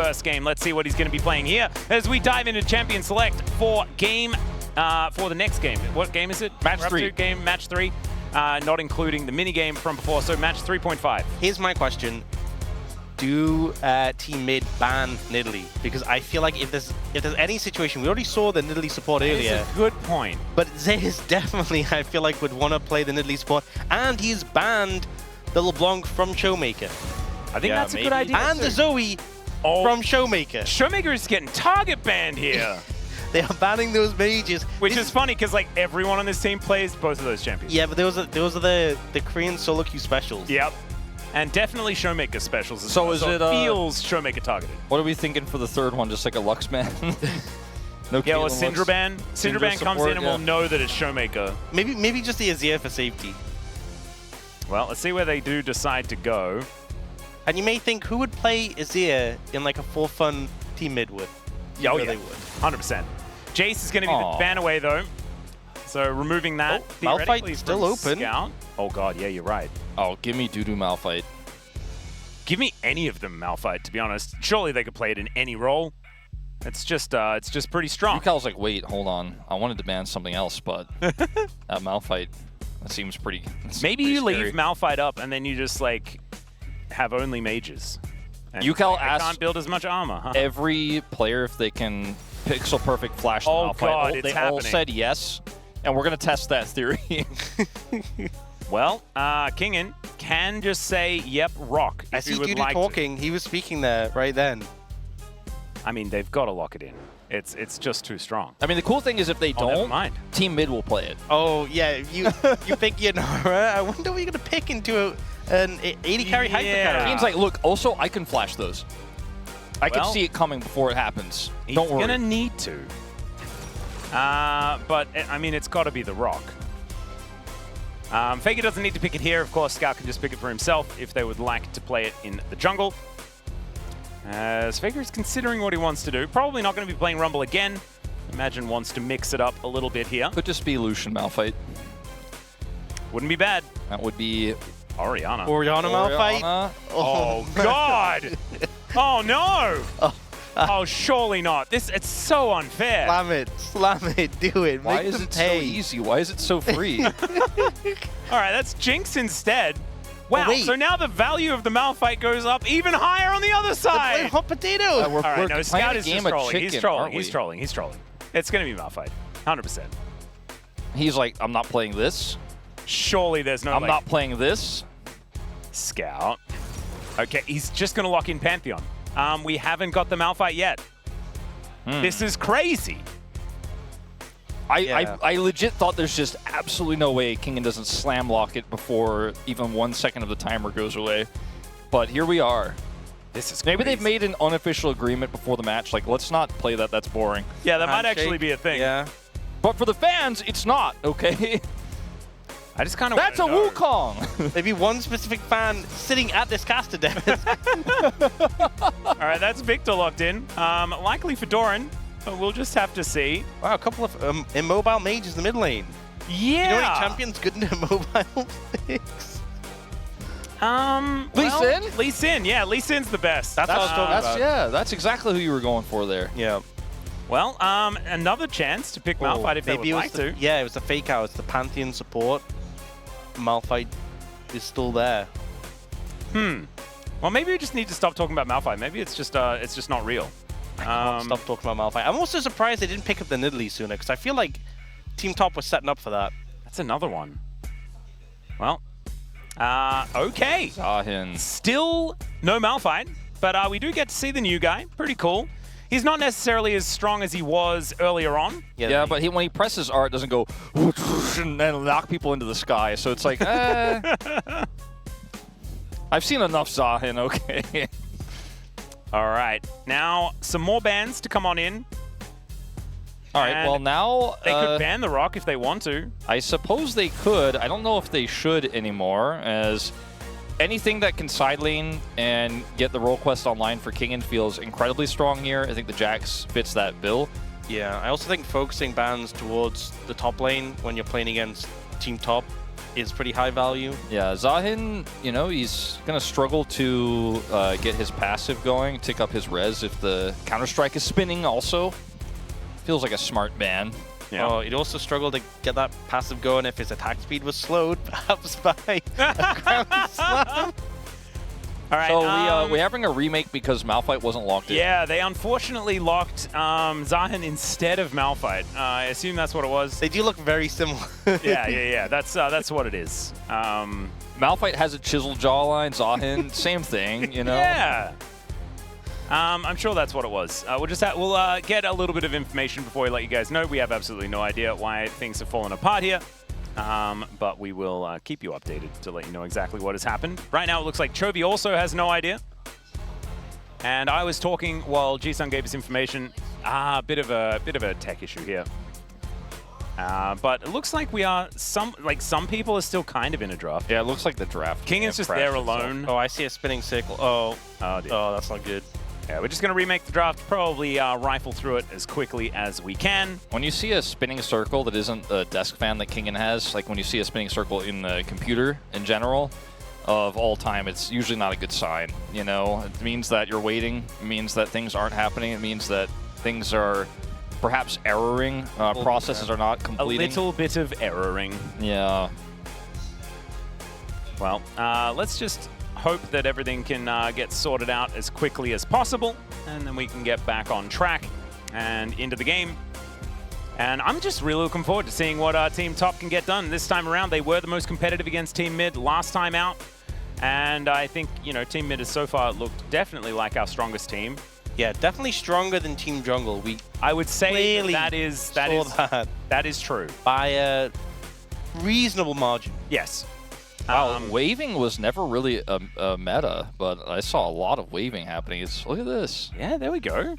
first game. Let's see what he's going to be playing here as we dive into Champion Select for the next game. What game is it? Match 3. Match 3, not including the mini game from before. So match 3.5. Here's my question. Do Team Mid ban Nidalee? Because I feel like if there's any situation, we already saw the Nidalee support earlier. That's a good point. But Zeus definitely, I feel like, would want to play the Nidalee support. And he's banned the LeBlanc from Showmaker. I think that's a good idea. And the Zoe from Showmaker. Showmaker is getting target banned here. They are banning those mages. Which is funny because like everyone on this team plays both of those champions. Yeah, but those are the Korean solo queue specials. Yep. And definitely Showmaker specials as So well. is it feels Showmaker targeted. What are we thinking for the third one? Just like a Lux ban? No Yeah, or Caitlyn Syndra Lux. ban. Syndra ban comes support, in and yeah. we'll know that it's Showmaker. Maybe just the Azir for safety. Well, let's see where they do decide to go. And you may think, who would play Azir in like a for fun Team Mid with? Yeah, They would. 100%. Jace is going to be the ban away though. So removing that. Malphite still open. Scout. Oh god, yeah, you're right. Oh, give me Dudu Malphite. Give me any of them Malphite, to be honest. Surely they could play it in any role. It's just pretty strong. Yukal's like, wait, hold on. I wanted to ban something else, but that Malphite, that seems pretty. Maybe you leave Malphite up and then you just like have only mages. And Yukal I asked can't build as much armor, huh? every player if they can pixel perfect flash the Oh Malphite. god, it's They all happening. said yes, and we're gonna test that theory. Well, Kingen can just say, yep, rock. I if see you would Dudu like to. talking. He was speaking there right then. I mean, they've got to lock it in. It's just too strong. I mean, the cool thing is if they Oh, never don't, mind. Team Mid will play it. Oh yeah, you pick Yanara. I wonder what you're gonna pick into an 80 carry hyper Yeah. carry. Team's like, look, also I can flash those. I can Well, see it coming before it happens. He's Don't worry. gonna need to. But I mean, it's got to be the rock. Faker doesn't need to pick it here. Of course, Scout can just pick it for himself if they would like to play it in the jungle. As Faker is considering what he wants to do. Probably not going to be playing Rumble again. Imagine wants to mix it up a little bit here. Could just be Lucian Malphite. Wouldn't be bad. That would be Orianna. Orianna Malphite. Orianna. Oh, God! Oh, no! Oh, surely not. It's so unfair. Slam it, do it. Why Make is them it pay. so easy? Why is it so free? All right, that's Jinx instead. Wow, wait. so now the value of the Malphite goes up even higher on the other They're side. playing hot potatoes. We're All right, no, playing Scout a is game just of trolling. He's chicken, trolling. aren't He's we? trolling. He's trolling. It's going to be Malphite. 100%. He's like, I'm not playing this. Surely there's no I'm like, not playing this. Scout. Okay, he's just going to lock in Pantheon. We haven't got the Malphite yet. This is crazy. I legit thought there's just absolutely no way Kingen doesn't slam lock it before even 1 second of the timer goes away. But here we are. This is Maybe crazy. they've made an unofficial agreement before the match. Like, let's not play that. That's boring. Yeah, that might Handshake. actually be a thing. Yeah. But for the fans, it's not, okay? I just kind of That's a Wukong! Maybe one specific fan sitting at this caster desk. All right, that's Victor locked in. Likely for Doran, but we'll just have to see. Wow, a couple of immobile mages in the mid lane. Yeah. You know any champions good in immobile picks? Lee Sin? Lee Sin, yeah, Lee Sin's the best. That's what I was talking about. Yeah, that's exactly who you were going for there. Yeah. Well, another chance to pick Malphite if they would Maybe it was like the, to. yeah, it was the fake out. It's the Pantheon support. Malphite is still there. Well, maybe we just need to stop talking about Malphite. Maybe it's just not real. Stop talking about Malphite. I'm also surprised they didn't pick up the Nidalee sooner, because I feel like Team Top was setting up for that. That's another one. Well, okay. Zahin. Still no Malphite, but we do get to see the new guy. Pretty cool. He's not necessarily as strong as he was earlier on. Yeah, but when he presses R, it doesn't go and then knock people into the sky. So it's like, I've seen enough Zahin, okay. All right. Now, some more bans to come on in. All right, And well now... They could ban the Rock if they want to. I suppose they could. I don't know if they should anymore, as anything that can side lane and get the role quest online for Kingen feels incredibly strong here. I think the Jax fits that bill. Yeah, I also think focusing bans towards the top lane when you're playing against Team Top is pretty high value. Yeah, Zahin, you know, he's going to struggle to get his passive going, tick up his res if the Counter-Strike is spinning also. Feels like a smart ban. Yeah. Oh, he'd also struggle to get that passive going if his attack speed was slowed, perhaps by a ground slam. All right. So we're having a remake because Malphite wasn't locked in. Yeah, they unfortunately locked Zahin instead of Malphite. I assume that's what it was. They do look very similar. Yeah. That's what it is. Malphite has a chiseled jawline. Zahin, same thing, you know? Yeah. I'm sure that's what it was. We'll get a little bit of information before we let you guys know. We have absolutely no idea why things have fallen apart here. But we will keep you updated to let you know exactly what has happened. Right now, it looks like Chovy also has no idea. And I was talking while G-Sun gave us information. A bit of a tech issue here. But it looks like we are some people are still kind of in a draft. Yeah, it looks like the draft. King is just there alone. Oh, I see a spinning circle. Oh, Dear. oh, that's not good. Yeah, we're just going to remake the draft, probably rifle through it as quickly as we can. When you see a spinning circle that isn't a desk fan that Kingen has, like when you see a spinning circle in the computer in general, of all time, it's usually not a good sign. You know, it means that you're waiting. It means that things aren't happening. It means that things are perhaps erroring. Processes are not completing. A little bit of erroring. Yeah. Well, let's just hope that everything can get sorted out as quickly as possible, and then we can get back on track and into the game. And I'm just really looking forward to seeing what Team Top can get done this time around. They were the most competitive against Team Mid last time out, and I think, you know, Team Mid has so far looked definitely like our strongest team. Yeah, definitely stronger than Team Jungle. I would say clearly that is true. By a reasonable margin. Yes. Wow, waving was never really a meta, but I saw a lot of waving happening. Look at this. Yeah, there we go.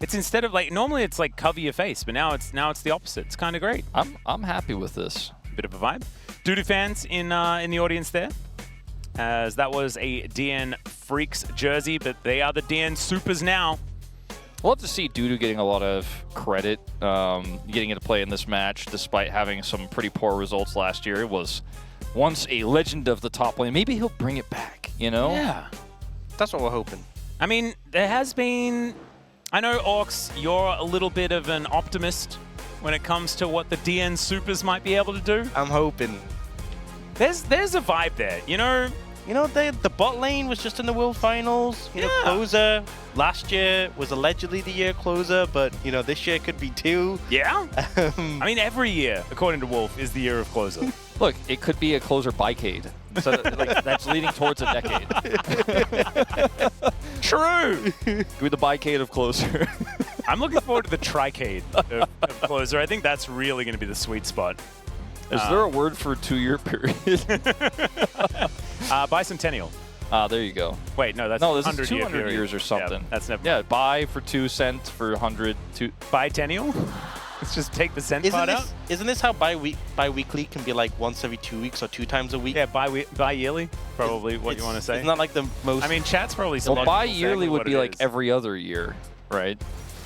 It's instead of like normally it's like cover your face, but now it's the opposite. It's kind of great. I'm happy with this. Bit of a vibe. Doodoo fans in the audience there, as that was a DN Freaks jersey, but they are the DN Supers now. We'll have to see Doodoo getting a lot of credit, getting into play in this match, despite having some pretty poor results last year. It was once a legend of the top lane. Maybe he'll bring it back, you know? Yeah. That's what we're hoping. I mean, there has been... I know, Orcs, you're a little bit of an optimist when it comes to what the DN Supers might be able to do. I'm hoping. There's a vibe there, you know? You know, the bot lane was just in the World Finals. You know, Closer last year was allegedly the year Closer, but, you know, this year could be too. Yeah? I mean, every year, according to Wolf, is the year of Closer. Look, it could be a Closer bicade. So that's leading towards a decade. True! With the bicade of Closer. I'm looking forward to the tricade of Closer. I think that's really going to be the sweet spot. Is there a word for 2-year period? Bicentennial. There you go. Wait, no, that's this is 100 200 years or something. Yeah, that's never. Yeah, buy for 2 cents for 100. Bicentennial? Let's just take the cent part out. Isn't this how bi-weekly can be like once every 2 weeks or 2 times a week? Yeah, bi-yearly, probably what you want to say. It's not like the most... I mean, chat's probably... Well, bi-yearly would be like every other year, right?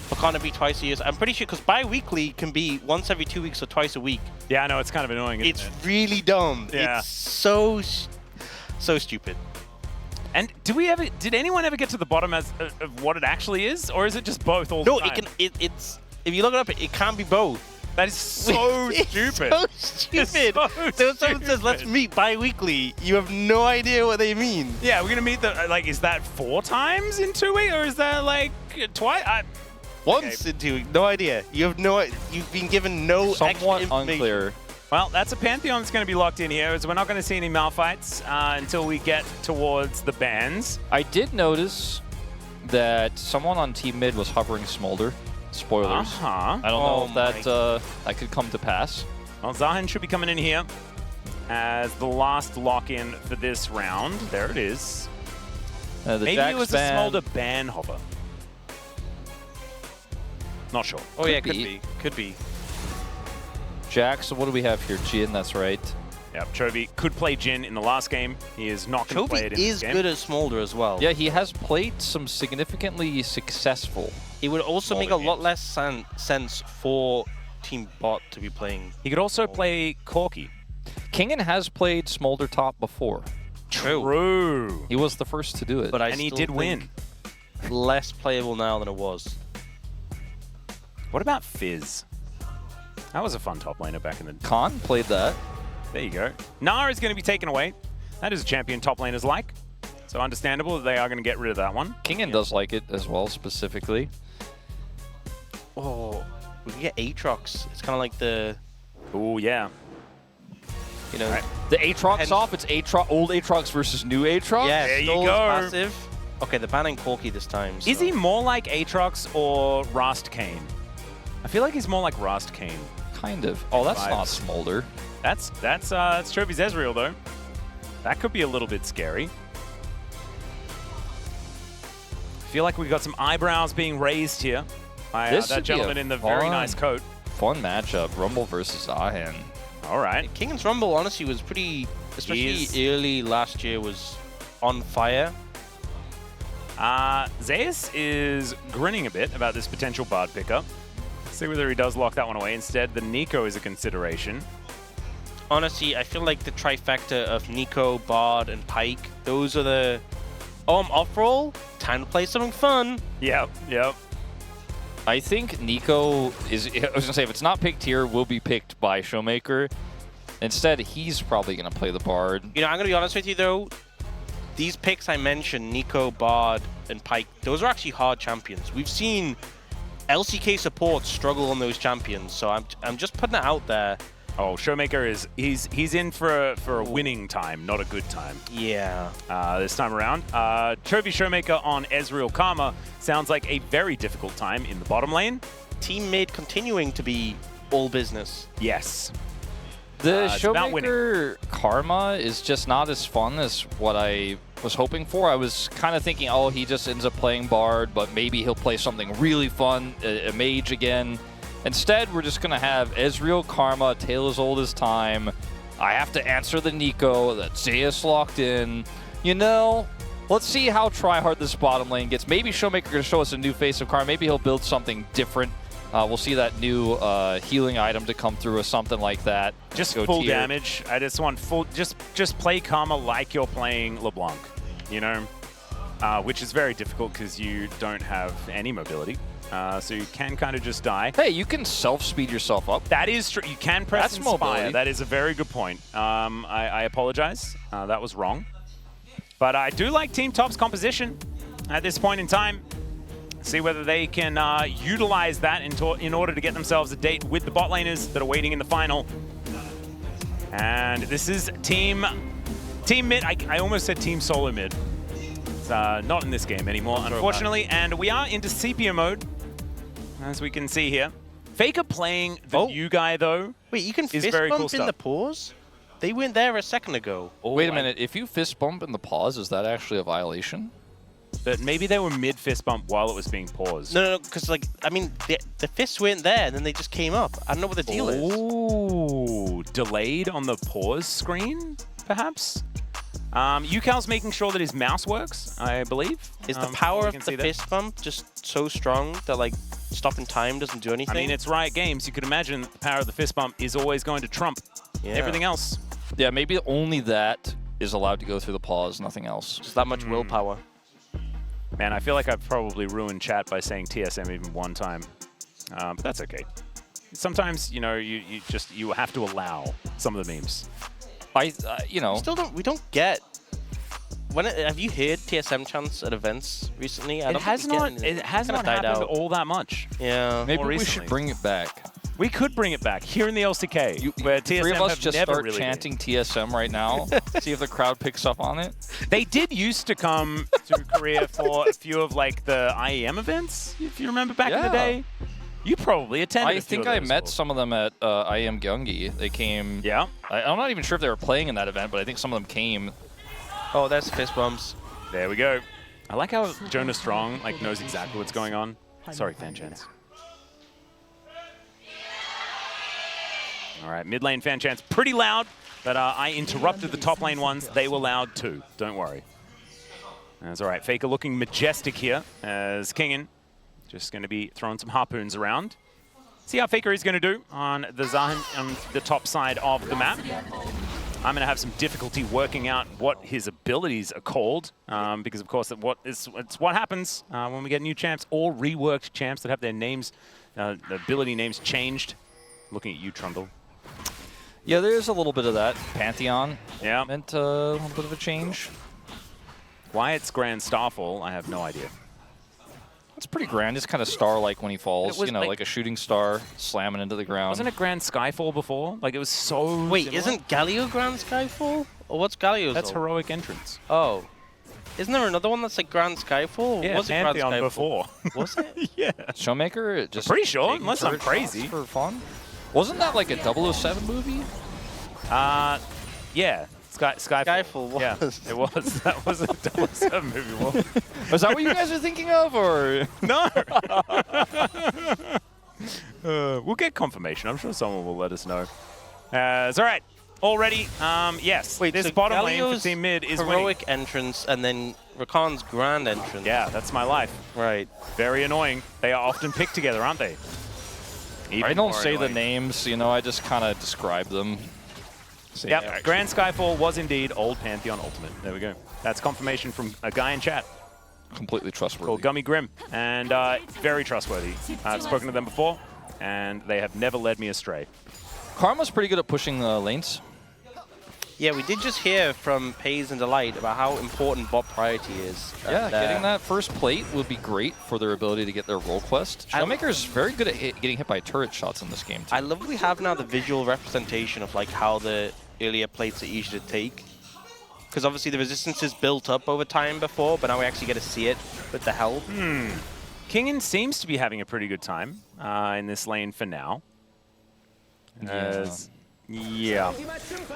But can't it be twice a year? I'm pretty sure, because bi-weekly can be once every 2 weeks or twice a week. Yeah, I know, it's kind of annoying, isn't It's it? really dumb. Yeah. It's so stupid. And did anyone ever get to the bottom of what it actually is? Or is it just both all the time? It's... If you look it up, it can't be both. That is so stupid. So stupid. So if someone says, let's meet bi-weekly, you have no idea what they mean. Yeah, we're going to meet is that 4 times in 2 weeks? Or is that like twice? Once in 2 weeks. No idea. You have no... You've been given no Somewhat extra information. unclear. Well, that's a Pantheon that's going to be locked in here, as we're not going to see any Malphites until we get towards the bans. I did notice that someone on Team Mid was hovering Smolder. Spoilers. I don't know if that could come to pass. Well, Zahin should be coming in here as the last lock-in for this round. There it is. Maybe Jax it was ban. a Smolder ban hover. Not sure. Oh, yeah, could be. Could be. Jax, what do we have here? Jin, that's right. Yep, Chovy could play Jin in the last game. He is not going to play it in this game. Chovy is good at Smolder as well. Yeah, he has played some significantly successful. It would also make a Smolder lot less sense for Team Bot to be playing. He could also play Corki. Kingen has played Smolder top before. True. He was the first to do it. But I And he still did win. think less playable now than it was. What about Fizz? That was a fun top laner back in the... Khan played that. There you go. Nara is going to be taken away. That is a champion top laners like. So understandable that they are going to get rid of that one. Kingen does like it as well, specifically. Oh, we can get Aatrox. It's kind of like the, Oh, yeah. you know, Right. The Aatrox And- off. It's old Aatrox versus new Aatrox. yeah, There you Stole's go. passive. Okay, they're banning Corki this time. So. Is he more like Aatrox or Rast Kane? I feel like he's more like Rast Kane. Kind of. Oh, that's Vibes. not Smolder. That's Trophy's Ezreal, though. That could be a little bit scary. I feel like we got some eyebrows being raised here by This that should be a gentleman in the very fun- nice coat. Fun matchup. Rumble versus Ahen. All right. King's Rumble, honestly, was pretty, especially is. early last year, was on fire. Zeus is grinning a bit about this potential Bard pickup. See whether he does lock that one away. Instead, the Nico is a consideration. Honestly, I feel like the trifecta of Nico, Bard, and Pike, those are the... Oh, I'm off-roll? Time to play something fun. Yep, yep. I think Nico is, I was going to say, if it's not picked here, will be picked by Showmaker. Instead, he's probably going to play the Bard. You know, I'm going to be honest with you, though. These picks I mentioned, Nico, Bard, and Pike, those are actually hard champions. We've seen LCK support struggle on those champions, so I'm just putting it out there. Oh, Showmaker is he's in for a winning time, not a good time. Yeah. This time around. Trophy Showmaker on Ezreal Karma sounds like a very difficult time in the bottom lane. Team mid continuing to be all business. Yes. The it's about winning. Showmaker Karma is just not as fun as what I was hoping for. I was kind of thinking, oh, he just ends up playing Bard, but maybe he'll play something really fun, a Mage again. Instead, we're just going to have Ezreal Karma, Tale as Old as Time. I have to answer the Nico, that Zeus locked in. You know, let's see how tryhard this bottom lane gets. Maybe Showmaker going to show us a new face of Karma. Maybe he'll build something different. We'll see that new healing item to come through or something like that. Just Go full tier. damage. I just want full. Just play Karma like you're playing LeBlanc. You know, which is very difficult because you don't have any mobility. So you can kind of just die. Hey, you can self-speed yourself up. That is true. You can press That's Inspire. mobility. That is a very good point. I apologize. That was wrong. But I do like Team Top's composition at this point in time. See whether they can utilize that in order to get themselves a date with the bot laners that are waiting in the final. And this is Team Mid. I almost said Team Solo Mid. It's not in this game anymore, unfortunately. And we are into sepia mode, as we can see here. Faker playing the new guy, though. Wait, you can is fist very bump cool in stuff. the pause? They weren't there a second ago. Wait a minute. If you fist bump in the pause, is that actually a violation? But maybe they were mid fist bump while it was being paused. No, because, like, I mean, the fists weren't there, and then they just came up. I don't know what the deal is. Ooh, delayed on the pause screen, perhaps? Yukal's making sure that his mouse works, I believe. Is the We power can of see the that. fist bump just so strong that, like, stopping time doesn't do anything? I mean, it's Riot Games. You could imagine the power of the fist bump is always going to trump everything else. Yeah, maybe only that is allowed to go through the pause, nothing else. just that much willpower. Man, I feel like I've probably ruined chat by saying TSM even one time. But that's okay. Sometimes, you know, you have to allow some of the memes. You know, We don't get... have you heard TSM chants at events recently? I It don't has think we get not. anything. It has Kinda not died happened out. all that much. Yeah. maybe more we recently. should bring it back. We could bring it back here in the LCK, where TSM Three of us have just never start really chanting TSM right now. See if the crowd picks up on it. They did used to come to Korea for a few of like the IEM events, if you remember back in the Yeah. day. You probably attended. I a few think of I those, met Wolf. some of them at IM Gyeonggi. They came. Yeah. I'm not even sure if they were playing in that event, but I think some of them came. Oh, there's fist bumps. There we go. I like how Jonah Strong like knows exactly what's going on. Sorry, fan chants. All right, mid lane fan chants pretty loud, but I interrupted the top lane ones. They were loud too. Don't worry. That's all right. Faker looking majestic here as Kingen just going to be throwing some harpoons around. See how Faker is going to do on the Zahan on the top side of the map. I'm going to have some difficulty working out what his abilities are called, because of course it's what happens when we get new champs or reworked champs that have their names, ability names changed. Looking at you, Trundle. Yeah, there's a little bit of that. Pantheon Yeah. meant a little bit of a change. Why it's Grand Starfall, I have no idea. It's pretty grand. It's kind of star-like when he falls. It was You know, like a shooting star slamming into the ground. Wasn't it Grand Skyfall before? Like it was so. Wait, similar. isn't Galio Grand Skyfall? Or what's Galio's? That's old? Heroic Entrance. Oh. Isn't there another one that's like Grand Skyfall? Or Yeah, was it Pantheon Grand Skyfall? before. Was it? Yeah. Showmaker? It just Pretty sure, taking unless I'm turret shots crazy. For fun? Wasn't that like a 007 movie? Yeah. Skyfall. Skyfall was. Yeah, it was. That was a 007 movie. Well, Was that what you guys are thinking of, or? no. We'll get confirmation. I'm sure someone will let us know. It's all right. Already, yes. Wait, this so bottom lane for Galio's Team Mid is heroic entrance and then Rakan's grand entrance. winning. Yeah, that's my life. Right. Very annoying. They are often picked together, aren't they? Even I don't more say the annoying. names, you know, I just kind of describe them. Say Yep, actually. Grand Skyfall was indeed old Pantheon Ultimate. There we go. That's confirmation from a guy in chat Completely trustworthy. called Gummy Grim, and very trustworthy. I've spoken to them before, and they have never led me astray. Karma's pretty good at pushing lanes. Yeah, we did just hear from Pays and Delight about how important bot priority is. Yeah, And, getting that first plate would be great for their ability to get their roll quest. Showmaker's very good at getting hit by turret shots in this game, too. I love we have now the visual representation of like how the earlier plates are easy to take. Because obviously the resistance is built up over time before, but now we actually get to see it with the help. Kingen seems to be having a pretty good time in this lane for now. Yeah.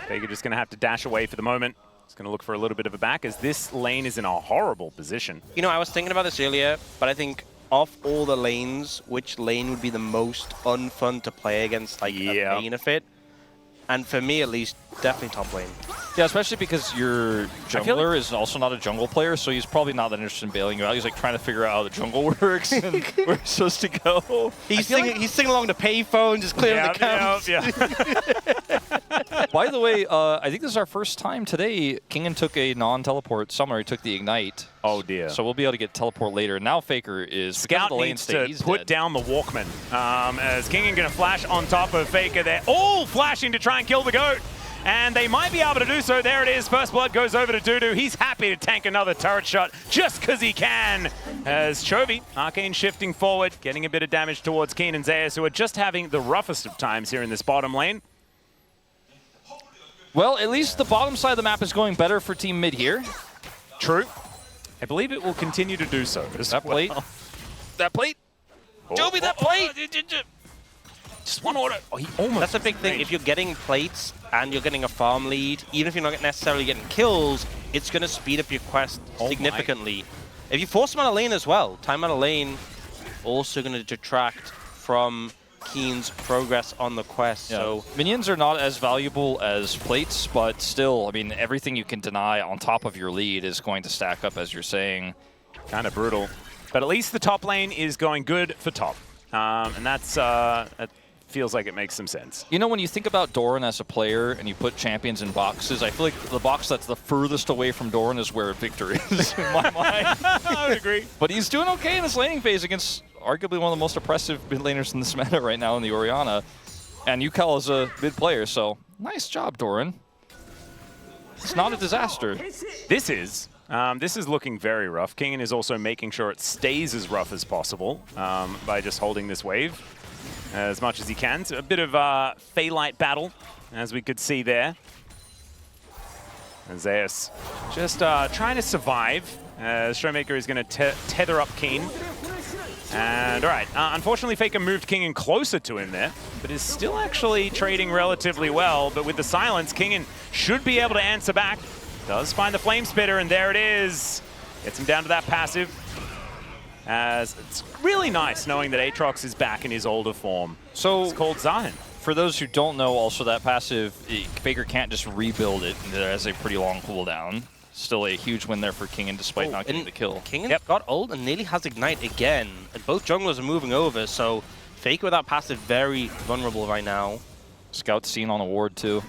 Vega just going to have to dash away for the moment. He's going to look for a little bit of a back as this lane is in a horrible position. You know, I was thinking about this earlier, but I think of all the lanes, which lane would be the most unfun to play against, like, Yeah. a main of it? And for me, at least, definitely top lane. Yeah, especially because your feel jungler is also not a jungle player, so he's probably not that interested in bailing you out. He's like trying to figure out how the jungle works and where he's supposed to go. He's singing along the payphone, just clearing the camps. yeah. By the way, I think this is our first time today. Kingen took a non-teleport summoner. He took the Ignite. Oh, dear. So we'll be able to get teleport later. Now Faker is Scout the lane needs state, to he's put dead. down the Walkman. As Kingen going to flash on top of Faker. They're all flashing to try and kill the GOAT. And they might be able to do so. There it is. First blood goes over to Dudu. He's happy to tank another turret shot just because he can. As Chovy, Arcane shifting forward, getting a bit of damage towards Keen and Zeus, who are just having the roughest of times here in this bottom lane. Well, at least the bottom side of the map is going better for Team Mid here. True. I believe it will continue to do so. That plate. That plate. Oh, Joby, that plate. Just one order. Oh, he almost. That's a big thing. If you're getting plates and you're getting a farm lead, even if you're not necessarily getting kills, it's going to speed up your quest Oh my. significantly. If you force them out of lane as well, time out of lane also going to detract from Keen's progress on the quest. Yeah. So Minions are not as valuable as plates, but still, I mean, everything you can deny on top of your lead is going to stack up, as you're saying. Kind of brutal. But at least the top lane is going good for top. And that's that feels like it makes some sense. You know, when you think about Doran as a player and you put champions in boxes, I feel like the box that's the furthest away from Doran is where Victor is in my mind. I would agree. But he's doing okay in this laning phase against arguably one of the most oppressive mid laners in this meta right now in the Orianna. And Yukal is a mid player, so nice job, Doran. It's not a disaster. This is looking very rough. Kingen is also making sure it stays as rough as possible by just holding this wave as much as he can. So a bit of a Phaelite battle, as we could see there. Zeus just trying to survive. Showmaker is going to tether up Keen. And all right, unfortunately Faker moved Kingen closer to him there, but is still actually trading relatively well. But with the silence, Kingen should be able to answer back. Does find the Flame Spitter, and there it is. Gets him down to that passive. As it's really nice knowing that Aatrox is back in his older form. So It's called Zahin. for those who don't know, also that passive, Faker can't just rebuild it. It has a pretty long cooldown. Still a huge win there for Kingen despite not getting the kill. Kingen got ult and nearly has Ignite again. And both junglers are moving over, so Faker without passive very vulnerable right now. Scout seen on a ward too.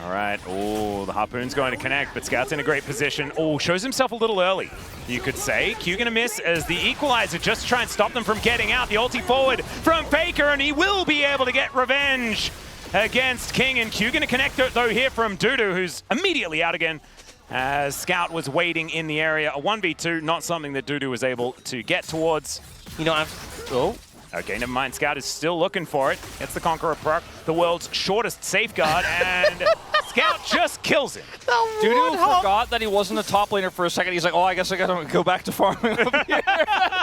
All right. Oh, the Harpoon's going to connect, but Scout's in a great position. Oh, shows himself a little early, you could say. Q going to miss as the equalizer just to try and stop them from getting out. The ulti forward from Faker, and he will be able to get revenge against King. And Q going to connect, though, here from Dudu, who's immediately out again, as Scout was waiting in the area. A 1v2, not something that Dudu was able to get towards. You know, Okay, never mind. Scout is still looking for it. Gets the Conqueror proc, the world's shortest safeguard, and Scout just kills him. Dudu forgot that he wasn't a top laner for a second. He's like, oh, I guess I gotta go back to farming up here.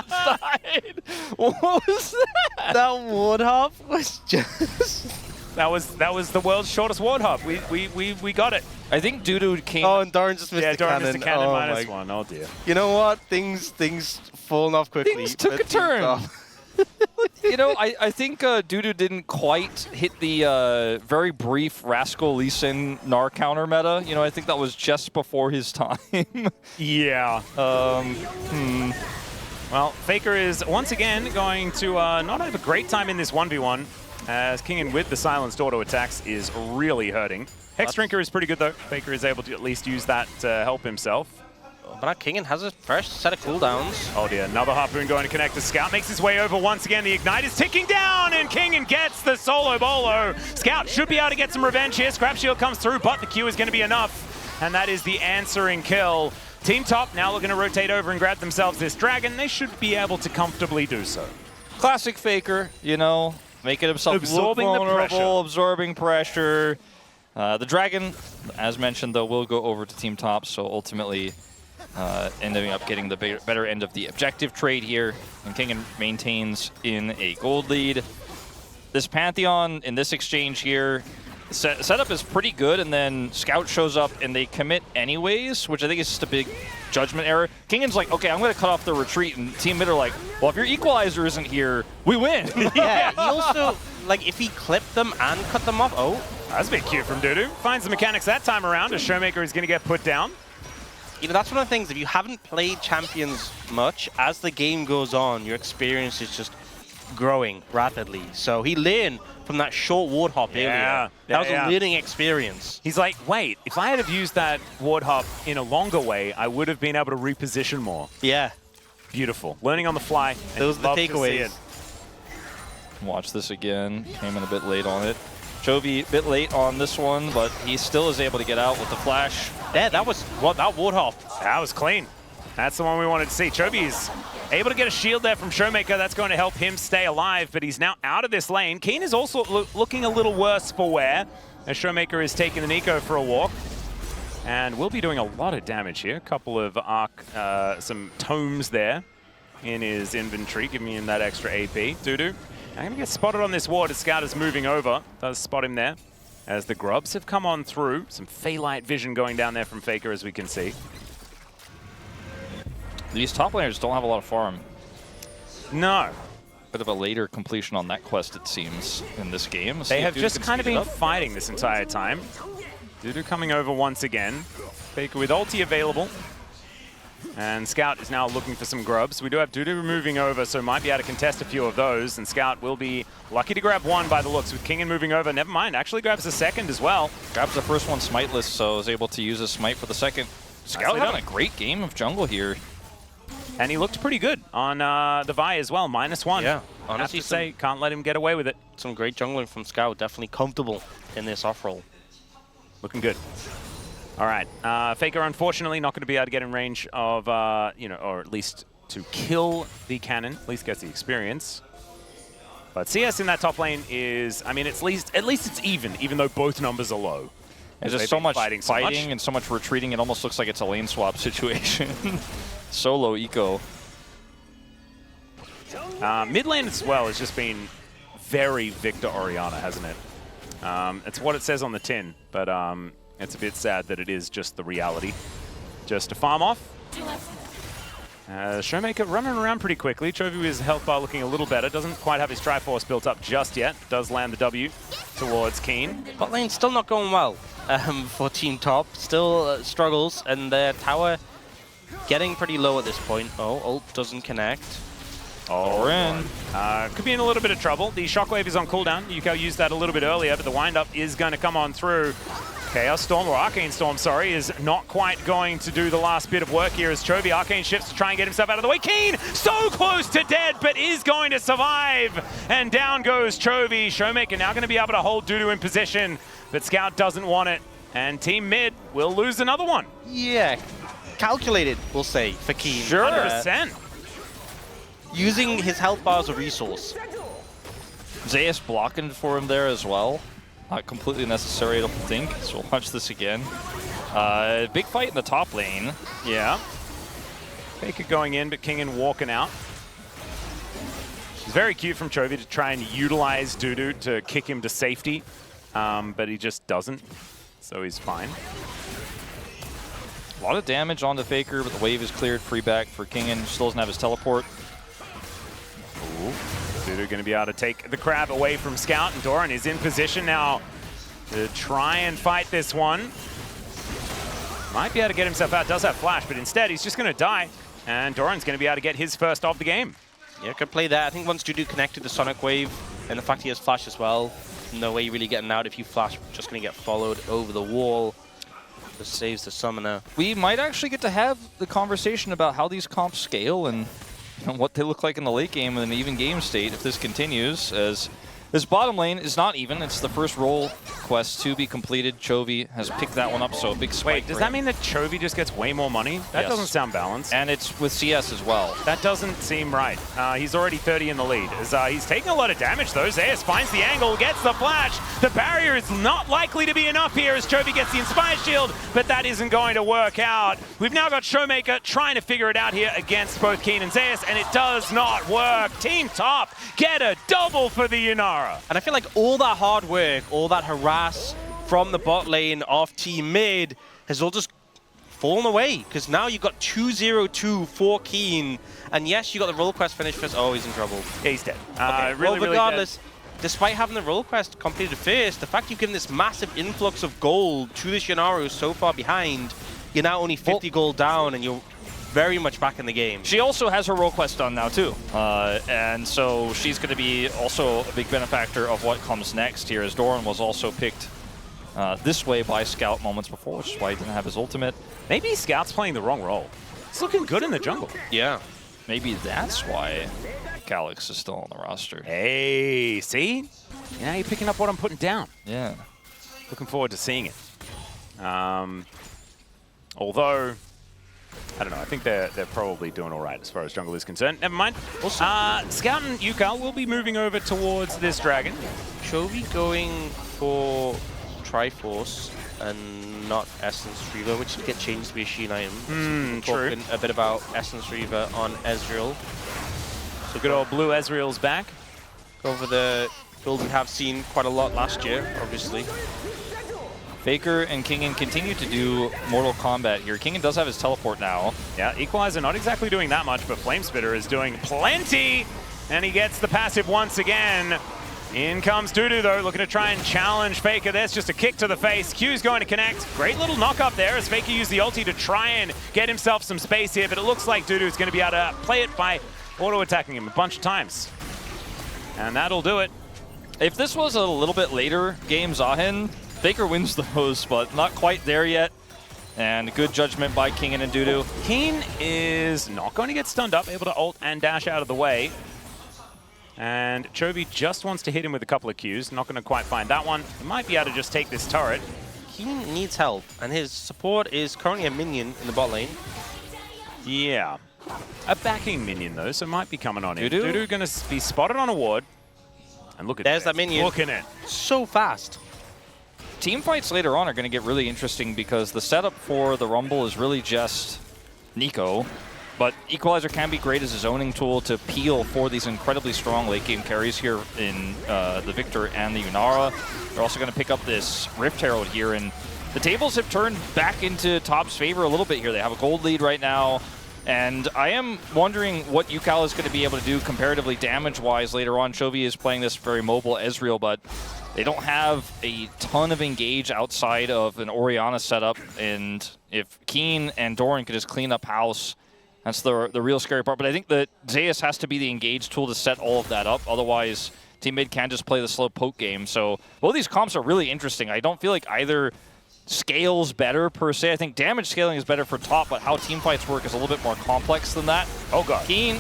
Died. What was that? That Warthog was just... That was the world's shortest ward hop. We got it. I think Dudu came... Oh, and Doran just missed the Doran cannon. missed the cannon Oh -1. Oh, dear. You know what? Things falling off quickly. Things took a turn. You know, I think Dudu didn't quite hit the very brief Rascal Lee Sin Gnar counter meta. You know, I think that was just before his time. Yeah. Well, Faker is once again going to not have a great time in this 1v1, as Kingen with the silenced auto attacks is really hurting. Hex Drinker is pretty good though. Faker is able to at least use that to help himself. But now Kingen has his first set of cooldowns. Oh dear, another Harpoon going to connect. The Scout makes his way over once again. The Ignite is ticking down, and Kingen gets the solo bolo. Scout should be able to get some revenge here. Scrap Shield comes through, but the Q is going to be enough. And that is the answering kill. Team Top now looking to rotate over and grab themselves this dragon. They should be able to comfortably do so. Classic Faker, you know, making himself Absorbing look the vulnerable, pressure. absorbing pressure. The dragon, as mentioned, though, will go over to Team Top, so ultimately ending up getting the better end of the objective trade here. And Kingen maintains in a gold lead. This Pantheon in this exchange here, setup is pretty good, and then Scout shows up and they commit anyways, which I think is just a big judgment error. Kingen's like, okay, I'm going to cut off the retreat, and Team Mid are like, well, if your equalizer isn't here, we win. Yeah, he also, like, if he clipped them and cut them off, That's a bit cute from Dudu. Finds the mechanics that time around, as Showmaker is going to get put down. You know, that's one of the things, if you haven't played Champions much, as the game goes on, your experience is just growing rapidly. So he learned from that short ward hop earlier. That was a learning experience. He's like, wait, if I had have used that ward hop in a longer way, I would have been able to reposition more. Yeah. Beautiful. Learning on the fly. Those are the takeaways. Watch this again. Came in a bit late on it. Chovy a bit late on this one, but he still is able to get out with the flash. Yeah, that was that ward hop. That was clean. That's the one we wanted to see. Chovy is able to get a shield there from Showmaker. That's going to help him stay alive, but he's now out of this lane. Keen is also looking a little worse for wear, as Showmaker is taking the Nico for a walk. And we'll be doing a lot of damage here. A couple of some tomes there in his inventory, giving him that extra AP. Dudu, I'm going to get spotted on this ward as Scout is moving over. Does spot him there. As the grubs have come on through. Some Phalite vision going down there from Faker, as we can see. These top laners don't have a lot of farm. No. Bit of a later completion on that quest, it seems, in this game. They have just kind of been fighting this entire time. Dudu coming over once again. Faker with ulti available. And Scout is now looking for some grubs. We do have Dudu moving over, so might be able to contest a few of those. And Scout will be lucky to grab one by the looks, with Kingen moving over. Never mind, actually grabs a second as well. Grabs the first one smiteless, so is able to use his smite for the second. Scout having a great game of jungle here. And he looked pretty good on the Vi as well, -1. Yeah, honestly, have to say, can't let him get away with it. Some great jungling from Scout, definitely comfortable in this off-roll. Looking good. All right, Faker unfortunately not going to be able to get in range of, or at least to kill the cannon, at least gets the experience. But CS in that top lane is, I mean, at least it's even though both numbers are low. There's just so much fighting and so much retreating, it almost looks like it's a lane swap situation. Solo eco. Mid lane as well has just been very Victor Orianna, hasn't it? It's what it says on the tin, but it's a bit sad that it is just the reality. Just to farm off. Showmaker running around pretty quickly. Chovy with his health bar looking a little better. Doesn't quite have his Triforce built up just yet. Does land the W towards Keen. Bot lane's still not going well for Team Top. Still struggles, and their tower getting pretty low at this point. Oh, ult doesn't connect. Oh, we're in. Could be in a little bit of trouble. The Shockwave is on cooldown. Yuko used that a little bit earlier, but the windup is going to come on through. Chaos Storm, or Arcane Storm, sorry, is not quite going to do the last bit of work here as Chovy Arcane shifts to try and get himself out of the way. Keen, so close to dead, but is going to survive. And down goes Chovy. Showmaker now going to be able to hold Dudu in position, but Scout doesn't want it. And Team Mid will lose another one. Yeah, calculated, we'll say, for Keen. Sure. 100%. Using his health bar as a resource. Zeus blocking for him there as well. Not completely necessary, I don't think. So we'll watch this again. Big fight in the top lane. Yeah. Faker going in, but Kingen walking out. It's very cute from Chovy to try and utilize Dudu to kick him to safety, but he just doesn't, so he's fine. A lot of damage on the Faker, but the wave is cleared. Free back for Kingen. Still doesn't have his teleport. Ooh. Dudu going to be able to take the crab away from Scout, and Doran is in position now to try and fight this one. Might be able to get himself out, does have flash, but instead he's just going to die, and Doran's going to be able to get his first of the game. Yeah, could play that. I think once Dudu connected the Sonic Wave, and the fact he has flash as well, no way you're really getting out. If you flash, just going to get followed over the wall. Just saves the summoner. We might actually get to have the conversation about how these comps scale and what they look like in the late game in an even game state if this continues, as this bottom lane is not even. It's the first role quest to be completed. Chovy has picked that one up, so a big spike. Wait, does that mean that Chovy just gets way more money? That doesn't sound balanced. And it's with CS as well. That doesn't seem right. He's already 30 in the lead. As, he's taking a lot of damage though. Zeus finds the angle, gets the flash. The barrier is not likely to be enough here as Chovy gets the Inspire Shield, but that isn't going to work out. We've now got Showmaker trying to figure it out here against both Keen and Zeus, and it does not work. Team Top get a double for the Yunara. And I feel like all that hard work, all that harass from the bot lane of Team Mid has all just fallen away, because now you've got 2-0-2 for Keen, and yes, you got the role quest finish first. Oh, he's in trouble. Yeah, he's dead. Okay. Really, well, regardless, really dead. Despite having the role quest completed first, the fact you've given this massive influx of gold to this Yunara who's so far behind, you're now only 50 gold down, and you're very much back in the game. She also has her role quest done now too, and so she's going to be also a big benefactor of what comes next here, as Doran was also picked this way by Scout moments before, which is why he didn't have his ultimate. Maybe Scout's playing the wrong role. It's looking good in the jungle. Yeah. Maybe that's why Calyx is still on the roster. Hey, see? Now you're picking up what I'm putting down. Yeah. Looking forward to seeing it. Although, I don't know, I think they're probably doing all right as far as jungle is concerned. Never mind. Scout and Yukal will be moving over towards this dragon. Chovy going for Triforce and not Essence Reaver, which will get changed to be a Sheen item. True. Talking a bit about Essence Reaver on Ezreal. So good old Blue Ezreal's back. Over the build we have seen quite a lot last year, obviously. Faker and Kingen continue to do Mortal Kombat here. Kingen does have his teleport now. Yeah, Equalizer not exactly doing that much, but Flamespitter is doing plenty. And he gets the passive once again. In comes Dudu, though, looking to try and challenge Faker. There's just a kick to the face. Q's going to connect. Great little knock up there as Faker used the ulti to try and get himself some space here, but it looks like Dudu is going to be able to play it by auto-attacking him a bunch of times. And that'll do it. If this was a little bit later game Zahin, Faker wins those, but not quite there yet. And good judgment by Kingen and Dudu. Keen is not going to get stunned up, able to ult and dash out of the way. And Chovy just wants to hit him with a couple of Qs. Not going to quite find that one. He might be able to just take this turret. Keen needs help, and his support is currently a minion in the bot lane. Yeah. A backing minion, though, so might be coming on in. Dudu? Dudu going to be spotted on a ward. And look at There's that minion. Looking at So fast. Team fights later on are going to get really interesting because the setup for the Rumble is really just Neeko. But Equalizer can be great as a zoning tool to peel for these incredibly strong late game carries here in the Victor and the Yunara. They're also going to pick up this Rift Herald here, and the tables have turned back into Top's favor a little bit here. They have a gold lead right now, and I am wondering what Yukal is going to be able to do comparatively damage-wise later on. Chovy is playing this very mobile Ezreal, but they don't have a ton of engage outside of an Orianna setup, and if Keen and Doran could just clean up house, that's the real scary part. But I think that Zeus has to be the engage tool to set all of that up. Otherwise, Team Mid can just play the slow poke game. So both these comps are really interesting. I don't feel like either scales better per se. I think damage scaling is better for top, but how team fights work is a little bit more complex than that. Oh god. Keen,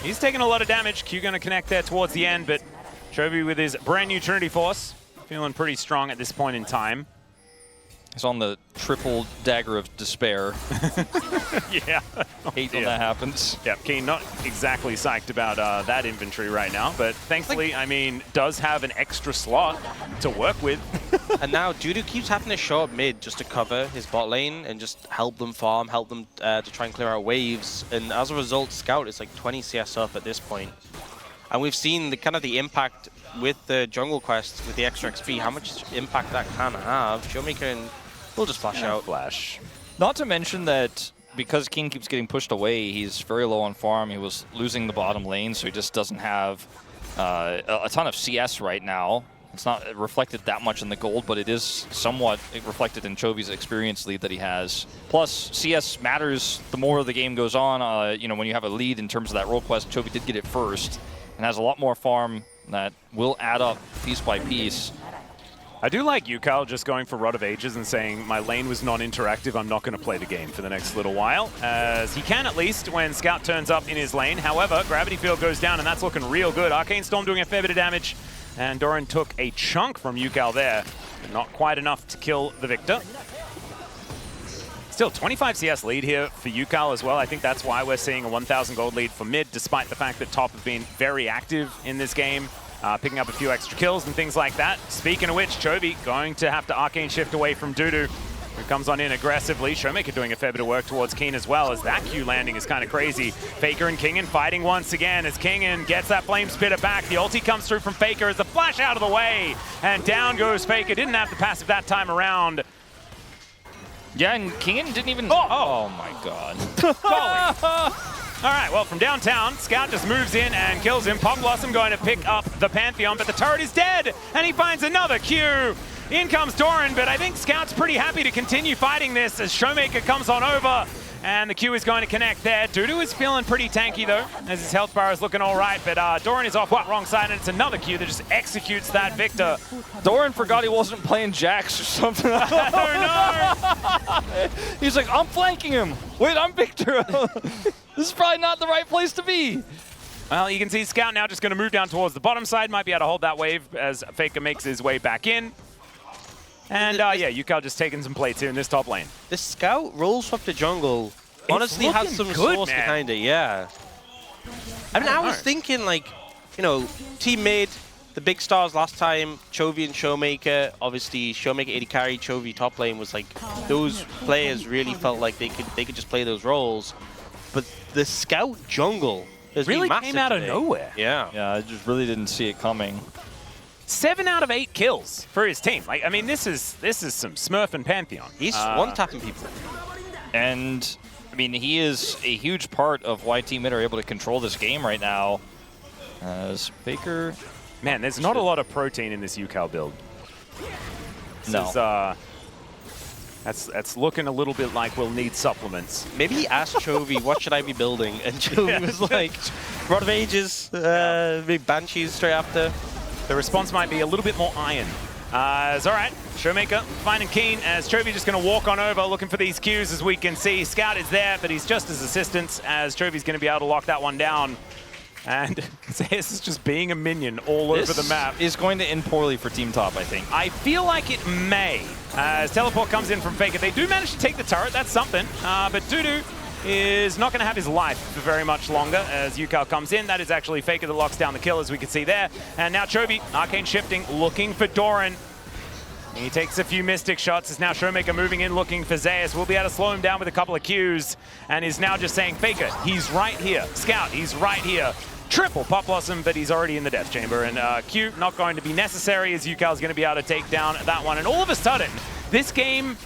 He's taking a lot of damage. Q going to connect there towards the end, but Chovy with his brand new Trinity Force, feeling pretty strong at this point in time. is on the triple dagger of despair. Yeah. Hate when that happens. Yeah, Keen not exactly psyched about that inventory right now, but thankfully, I mean, does have an extra slot to work with. And now Dudu keeps having to show up mid just to cover his bot lane and just help them farm, help them to try and clear out waves. And as a result, Scout is like 20 CS up at this point. And we've seen the kind of the impact with the jungle quest, with the extra XP, how much impact that can have. Showmaker and we'll just flash out. Flash. Not to mention that because King keeps getting pushed away, he's very low on farm. He was losing the bottom lane, so he just doesn't have a ton of CS right now. It's not reflected that much in the gold, but it is somewhat reflected in Chovy's experience lead that he has. Plus, CS matters the more the game goes on. You know, when you have a lead in terms of that role quest, Chovy did get it first and has a lot more farm that will add up piece by piece. I do like Yukal just going for Rod of Ages and saying, my lane was non-interactive, I'm not going to play the game for the next little while. As he can at least when Scout turns up in his lane. However, Gravity Field goes down and that's looking real good. Arcane Storm doing a fair bit of damage. And Doran took a chunk from Yukal there, but not quite enough to kill the Victor. Still 25 CS lead here for Yukal as well. I think that's why we're seeing a 1,000 gold lead for mid, despite the fact that top have been very active in this game. Picking up a few extra kills and things like that. Speaking of which, Chovy going to have to Arcane Shift away from Dudu, who comes on in aggressively. Showmaker doing a fair bit of work towards Keen as well, as that Q landing is kind of crazy. Faker and Kingen fighting once again as Kingen gets that Flame Spitter back. The ulti comes through from Faker as the flash out of the way, and down goes Faker. Didn't have the passive that time around. Yeah, and Kingen didn't even... Oh my god. All right, well, from downtown, Scout just moves in and kills him. Pop Blossom going to pick up the Pantheon, but the turret is dead, and he finds another Q. In comes Doran, but I think Scout's pretty happy to continue fighting this as Showmaker comes on over, and the Q is going to connect there. Dudu is feeling pretty tanky, though, as his health bar is looking all right, but Doran is off wrong side, and it's another Q that just executes that Victor. Doran forgot he wasn't playing Jax or something. Oh, no! He's like, I'm flanking him. Wait, I'm Victor. This is probably not the right place to be. Well, you can see Scout now just going to move down towards the bottom side. Might be able to hold that wave as Faker makes his way back in. And yeah, Yukal just taking some plates here in this top lane. The Scout roll swap to jungle honestly has some source behind it, yeah. I mean, I was thinking, like, you know, team mid, the big stars last time, Chovy and Showmaker. Obviously, Showmaker AD carry, Chovy top lane was like, those players really felt like they could just play those roles. But the Scout jungle has really been came out of today. nowhere. Yeah. Yeah, I just really didn't see it coming. 7 out of 8 kills for his team. Like, I mean, this is some Smurf and Pantheon. He's one-tapping people. And, I mean, he is a huge part of why Team Mid are able to control this game right now. As Faker... Man, there's not a lot of protein in this Yukal build. This is, that's looking a little bit like we'll need supplements. Maybe he asked Chovy, what should I be building? And Chovy was like, Rod of Ages, maybe Banshees straight after. The response might be a little bit more iron. It's all right. Showmaker finding Keen as Chovy just going to walk on over looking for these Qs. As we can see, Scout is there, but he's just as assistance as Chovy's going to be able to lock that one down. And Zeus is just being a minion all over the map. Is going to end poorly for Team Top, I think. I feel like it may. As Teleport comes in from Faker. They do manage to take the turret, that's something. But Dudu is not going to have his life for very much longer as Yukal comes in. That is actually Faker that locks down the kill, as we can see there. And now Chovy, Arcane shifting, looking for Doran. He takes a few Mystic shots. It's now Showmaker moving in, looking for Zeus. We'll be able to slow him down with a couple of Qs. And is now just saying, Faker, he's right here. Scout, he's right here. Triple Pop Blossom, but he's already in the Death Chamber. And Q not going to be necessary as Yukal's going to be able to take down that one. And all of a sudden, this game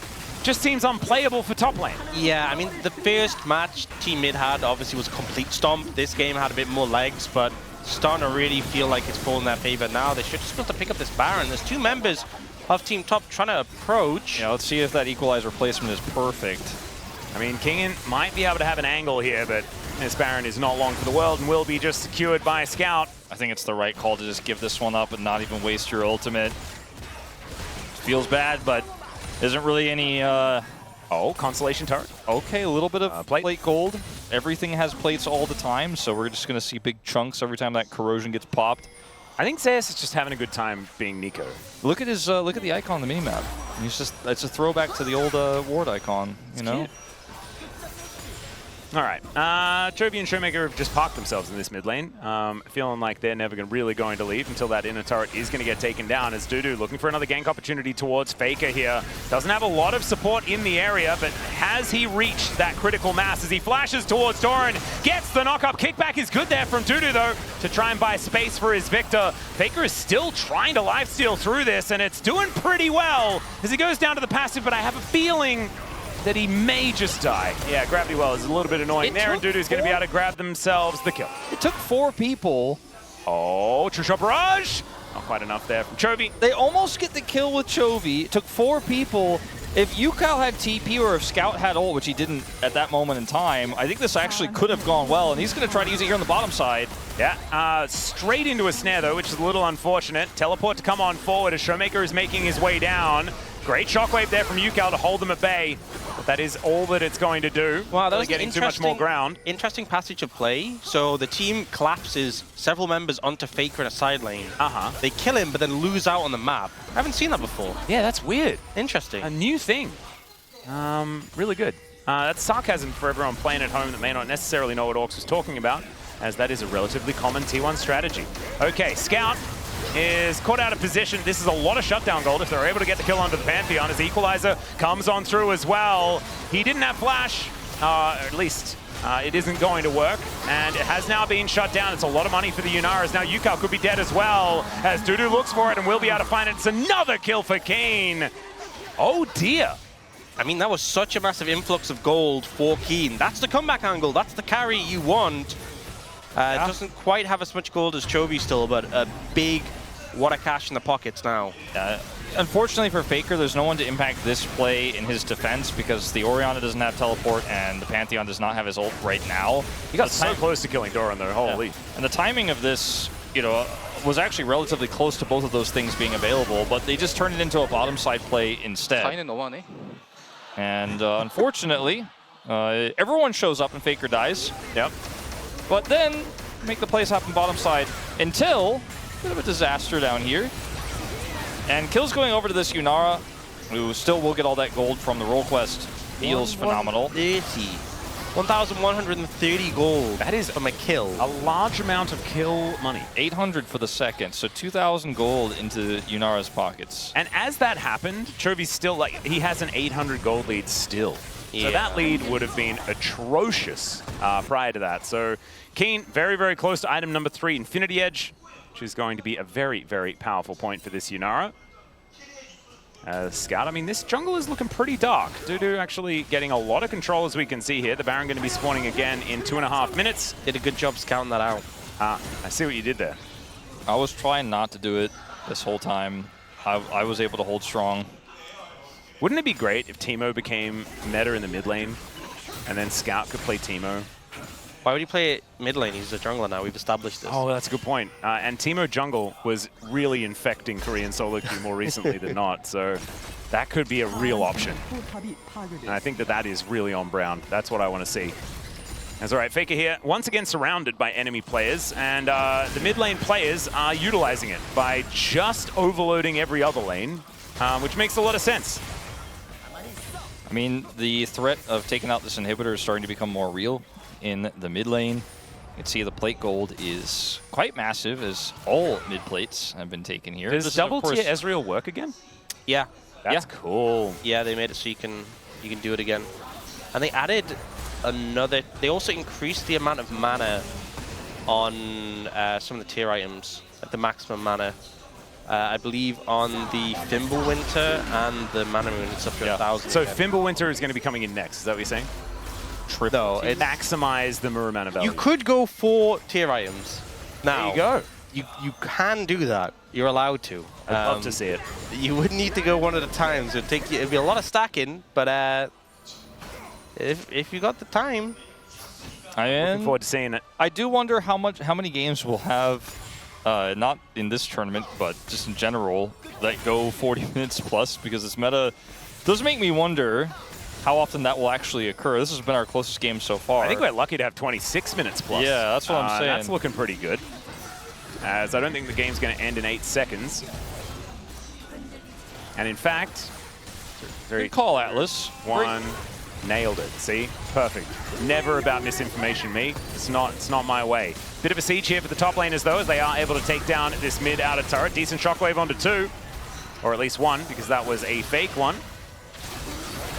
just seems unplayable for top lane. Yeah, I mean, the first match Team Mid had obviously was a complete stomp. This game had a bit more legs, but starting to really feel like it's falling in their favor now. They should just be able to pick up this Baron. There's 2 members of Team Top trying to approach. Yeah, let's see if that equalizer placement is perfect. I mean, Kingen might be able to have an angle here, but this Baron is not long for the world and will be just secured by Scout. I think it's the right call to just give this one up and not even waste your ultimate. Feels bad, but Isn't really any... Oh, Constellation Turret. Okay, a little bit of plate. plate gold. Everything has plates all the time, so we're just going to see big chunks every time that corrosion gets popped. I think Zeus is just having a good time being Nico. Look at his look at the icon on the minimap. He's just it's a throwback to the old ward icon, you know. Cute. All right, Chovy and Showmaker have just parked themselves in this mid lane, feeling like they're never really going to leave until that inner turret is going to get taken down. As Dudu looking for another gank opportunity towards Faker here. Doesn't have a lot of support in the area, but has he reached that critical mass as he flashes towards Doran, gets the knock-up. Kickback is good there from Dudu, though, to try and buy space for his Victor. Faker is still trying to lifesteal through this, and it's doing pretty well as he goes down to the passive, but I have a feeling that he may just die. Yeah, Gravity Well is a little bit annoying there, and Dudu's going to be able to grab themselves the kill. It took 4 people. Oh, True Shot Barrage! Not quite enough there from Chovy. They almost get the kill with Chovy. It took 4 people. If Yukao had TP or if Scout had ult, which he didn't at that moment in time, I think this actually could have gone well, and he's going to try to use it here on the bottom side. Yeah, straight into a snare, though, which is a little unfortunate. Teleport to come on forward as Showmaker is making his way down. Great shockwave there from Yukao to hold them at bay. But that is all that it's going to do. Wow, that was getting too much more ground. Interesting passage of play. So the team collapses several members onto Faker in a side lane. They kill him, but then lose out on the map. I haven't seen that before. Yeah, that's weird. Interesting. A new thing. Really good. That's sarcasm for everyone playing at home that may not necessarily know what Orcs was talking about, as that is a relatively common T1 strategy. Okay, Scout is caught out of position. This is a lot of shutdown gold if they're able to get the kill onto the Pantheon as Equalizer comes on through as well. He didn't have flash, or at least it isn't going to work, and it has now been shut down. It's a lot of money for the Yunaras. Now Yukao could be dead as well as Dudu looks for it and will be able to find it. It's another kill for Keen. Oh dear. I mean, that was such a massive influx of gold for Keen. That's the comeback angle. That's the carry you want. It doesn't quite have as much gold as Chovy still, but a big wad of cash in the pockets now. Unfortunately for Faker, there's no one to impact this play in his defense because the Orianna doesn't have teleport and the Pantheon does not have his ult right now. He got so close to killing Doran there, holy. Yeah. And the timing of this, you know, was actually relatively close to both of those things being available, but they just turned it into a bottom side play instead. And unfortunately, everyone shows up and Faker dies. Yep. But then make the plays happen bottom side until a bit of a disaster down here. And Kill's going over to this Yunara, who still will get all that gold from the role quest. Feels phenomenal. 1,130 gold. That is from a kill. A large amount of kill money. 800 for the second, so 2,000 gold into Yunara's pockets. And as that happened, Chovy's still like, he has an 800 gold lead still. Yeah. So that lead would have been atrocious prior to that. So Keen, very, very close to item number 3, Infinity Edge, which is going to be a very, very powerful point for this Yunara. Scout, I mean, this jungle is looking pretty dark. Dudu actually getting a lot of control, as we can see here. The Baron going to be spawning again in 2.5 minutes. Did a good job scouting that out. I see what you did there. I was trying not to do it this whole time. I was able to hold strong. Wouldn't it be great if Teemo became meta in the mid lane, and then Scout could play Teemo? Why would he play mid lane? He's a jungler now. We've established this. Oh, that's a good point. And Teemo jungle was really infecting Korean solo queue more recently than not, so that could be a real option. And I think that that is really on Brown. That's what I want to see. That's all right. Faker here, once again surrounded by enemy players, and the mid lane players are utilizing it by just overloading every other lane, which makes a lot of sense. I mean, the threat of taking out this inhibitor is starting to become more real in the mid lane. You can see the plate gold is quite massive as all mid plates have been taken here. Does double tier Ezreal work again? Yeah. That's cool. Yeah, they made it so you can do it again. And they added another, they also increased the amount of mana on some of the tier items at the maximum mana. I believe on the Fimbulwinter and the Mana Moon, it's up to 1,000. So Fimbulwinter is going to be coming in next, is that what you're saying? No, it maximize the Mirror Mana value. You could go for tier items. Now, there you go. You can do that. You're allowed to. I'd love to see it. You would need to go one at a time. So it'd be a lot of stacking, but if you got the time, looking forward to seeing it. I do wonder how many games we'll have. Not in this tournament, but just in general, that go 40 minutes plus, because this meta Does make me wonder how often that will actually occur. This has been our closest game so far. I think we're lucky to have 26 minutes plus. Yeah, that's what I'm saying. That's looking pretty good. As I don't think the game's going to end in 8 seconds. And in fact, Good call, Atlas. one, nailed it. See, perfect. Never about misinformation, me. It's not my way. Bit of a siege here for the top laners though, as they are able to take down this mid outer turret. Decent shockwave onto 2, or at least 1, because that was a fake one.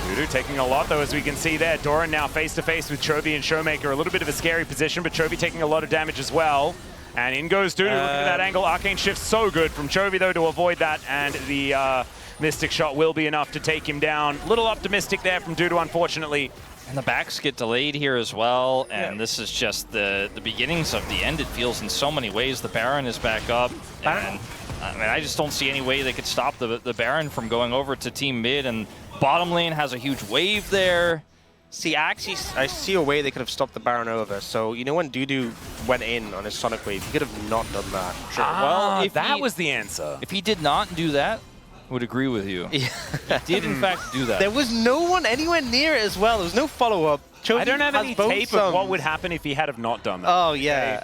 Dudu taking a lot though, as we can see there. Doran now face to face with Chovy and Showmaker. A little bit of a scary position, but Chovy taking a lot of damage as well. And in goes Dudu, looking at that angle. Arcane Shift so good from Chovy though to avoid that, and the Mystic Shot will be enough to take him down. Little optimistic there from Dudu, unfortunately. And the backs get delayed here as well, and this is just the beginnings of the end, it feels, in so many ways. The Baron is back up, and I mean, I just don't see any way they could stop the Baron from going over to Team Mid, and bottom lane has a huge wave there. See, I see a way they could have stopped the Baron over. So, you know when Dudu went in on his Sonic Wave, he could have not done that. Sure. Well, if that he- was the answer. If he did not do that, I would agree with you. He did, in fact, do that. There was no one anywhere near it as well. There was no follow-up. I don't have any tape of what would happen if he had have not done that. Oh, yeah.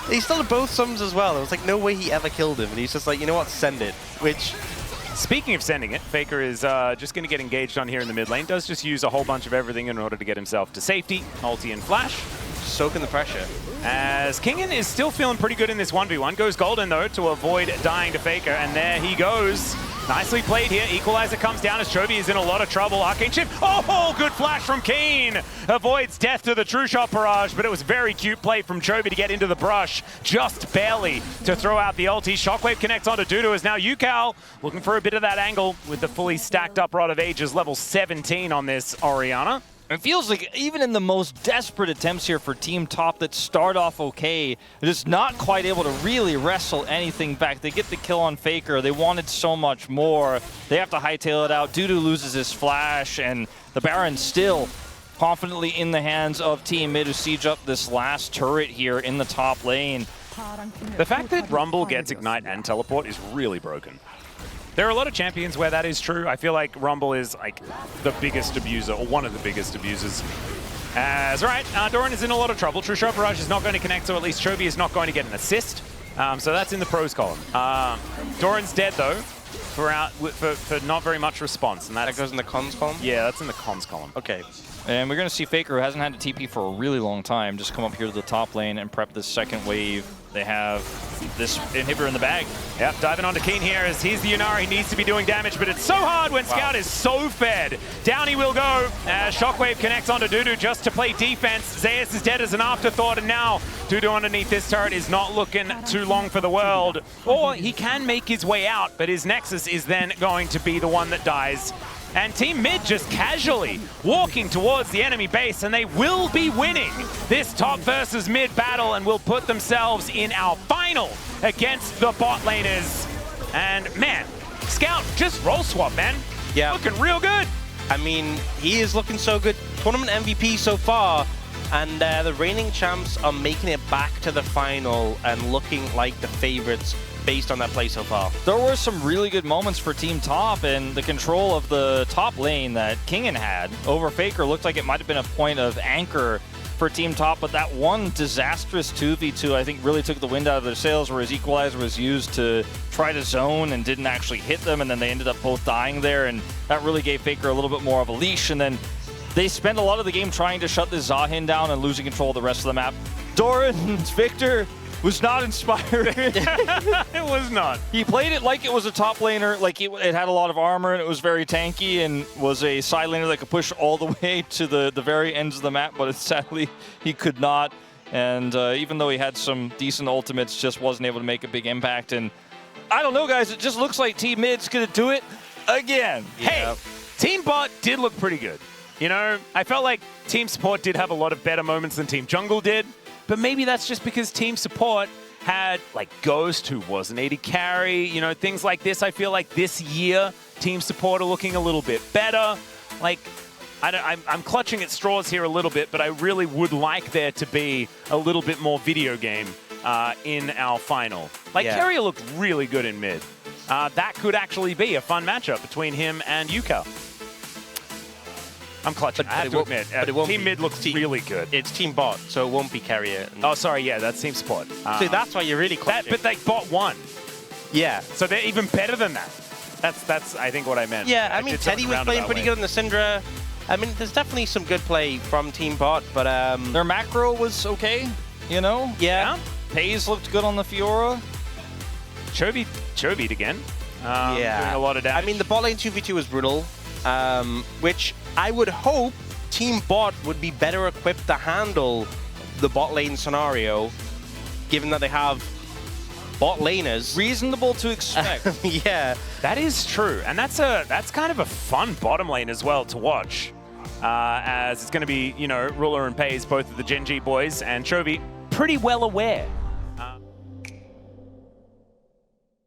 He still had both sums as well. There was like no way he ever killed him. And he's just like, you know what, send it. Which, speaking of sending it, Faker is just going to get engaged on here in the mid lane. Does just use a whole bunch of everything in order to get himself to safety. Ulti and flash. soaking the pressure. As Kingen is still feeling pretty good in this 1v1. Goes golden, though, to avoid dying to Faker. And there he goes. Nicely played here. Equalizer comes down as Chovy is in a lot of trouble. Arcane Shift. Oh, good flash from Keen. Avoids death to the True Shot barrage, but it was very cute play from Chovy to get into the brush. Just barely to throw out the ulti. Shockwave connects onto Dudu as now Yukal looking for a bit of that angle with the fully stacked up Rod of Ages, level 17 on this Orianna. It feels like even in the most desperate attempts here for Team Top that start off okay, they're just not quite able to really wrestle anything back. They get the kill on Faker. They wanted so much more. They have to hightail it out. Dudu loses his flash, and the Baron still confidently in the hands of Team Mid, who siege up this last turret here in the top lane. The fact that Rumble gets Ignite and Teleport is really broken. There are a lot of champions where that is true. I feel like Rumble is like the biggest abuser, or one of the biggest abusers. As right, Doran is in a lot of trouble. True Shot Barrage is not going to connect, so at least Chovy is not going to get an assist. So that's in the pros column. Doran's dead though, for not very much response, and That goes in the cons column? yeah, that's in the cons column. Okay. And we're going to see Faker, who hasn't had a TP for a really long time, just come up here to the top lane and prep this second wave. They have this inhibitor in the bag. Yep, diving onto Keen here as he's the Yunara. He needs to be doing damage, but it's so hard when Scout is so fed. Down he will go as Shockwave connects onto Dudu just to play defense. Zeus is dead as an afterthought, and now Dudu underneath this turret is not looking too long for the world. Or he can make his way out, but his Nexus is then going to be the one that dies. And Team Mid just casually walking towards the enemy base, and they will be winning this top versus mid battle and will put themselves in our final against the bot laners. And man, Scout, just roll swap, man. Yeah. Looking real good. I mean, he is looking so good. Tournament MVP so far. And the reigning champs are making it back to the final and looking like the favorites based on that play so far. There were some really good moments for Team Top, and the control of the top lane that Kingen had over Faker looked like it might have been a point of anchor for Team Top, but that one disastrous 2v2 I think really took the wind out of their sails, where his equalizer was used to try to zone and didn't actually hit them, and then they ended up both dying there, and that really gave Faker a little bit more of a leash. And then they spent a lot of the game trying to shut this Zahin down and losing control of the rest of the map. Doran's Victor was not inspiring. It was not. He played it like it was a top laner, like it had a lot of armor and it was very tanky, and was a side laner that could push all the way to the very ends of the map, but sadly he could not. And even though he had some decent ultimates, just wasn't able to make a big impact. And I don't know, guys, it just looks like Team Mid's going to do it again. Hey, Team Bot did look pretty good. You know, I felt like Team Support did have a lot of better moments than Team Jungle did. But maybe that's just because Team Support had, like, Ghost, who was an AD carry, you know, things like this. I feel like this year, Team Support are looking a little bit better. Like, I'm clutching at straws here a little bit, but I really would like there to be a little bit more video game in our final. Like, Keria looked really good in mid. that could actually be a fun matchup between him and Yuka. I'm clutching. I have to admit, Team Mid looks really good. It's Team Bot, so it won't be Carrier. Oh, sorry, yeah, that's Team Support. So that's why you're really clutching. But they bot one. Yeah. So they're even better than that. That's I think what I meant. Yeah, I mean, Teddy was playing pretty good on the Syndra. I mean, there's definitely some good play from Team Bot, but their macro was okay, you know? Yeah. Pays looked good on the Fiora. Chovied again. Yeah. Doing a lot of damage. I mean, the bot lane 2v2 was brutal, which I would hope Team Bot would be better equipped to handle the bot lane scenario, given that they have bot laners. Reasonable to expect. Yeah. That is true, and that's kind of a fun bottom lane as well to watch, as it's going to be, you know, Ruler and Pays, both of the Gen G boys, and Chovy pretty well aware